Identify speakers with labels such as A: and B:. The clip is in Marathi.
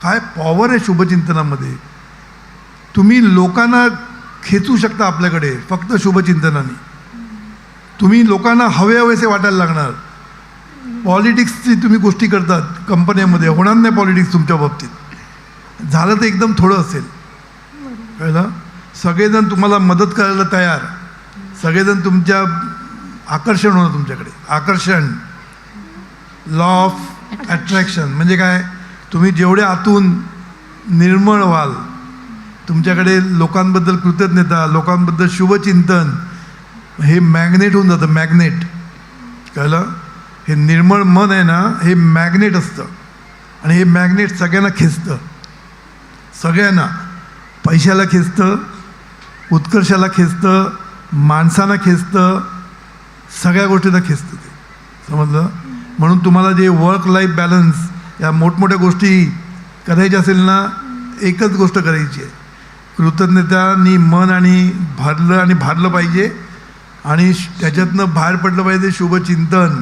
A: काय पॉवर आहे शुभचिंतनामध्ये. तुम्ही लोकांना खेचू शकता आपल्याकडे फक्त शुभचिंतनाने. तुम्ही लोकांना हवेसे वाटायला लागणार. पॉलिटिक्सची तुम्ही गोष्टी करतात कंपन्यामध्ये, होणार नाही पॉलिटिक्स तुमच्या बाबतीत. झालं तर एकदम थोडं असेल, कळलं. सगळेजण तुम्हाला मदत करायला तयार, सगळेजण तुमच्या आकर्षण होणं तुमच्याकडे. आकर्षण, लॉ ऑफ अट्रॅक्शन म्हणजे काय, तुम्ही जेवढे आतून निर्मळ व्हाल, तुमच्याकडे लोकांबद्दल कृतज्ञता, लोकांबद्दल शुभचिंतन, हे मॅग्नेट होऊन जातं. मॅग्नेट, कळलं. हे निर्मळ मन आहे ना, हे मॅग्नेट असतं. आणि हे मॅग्नेट सगळ्यांना खेचतं, सगळ्यांना. पैशाला खेचतं, उत्कर्षाला खेचतं, माणसांना खेचतं, सगळ्या गोष्टींना खेचतं ते, समजलं. म्हणून तुम्हाला जे वर्क लाईफ बॅलन्स, या मोठमोठ्या गोष्टी करायच्या असेल ना, एकच गोष्ट करायची आहे, कृतज्ञतानी मन आणि भारलं पाहिजे. आणि त्याच्यातनं बाहेर पडलं पाहिजे शुभचिंतन.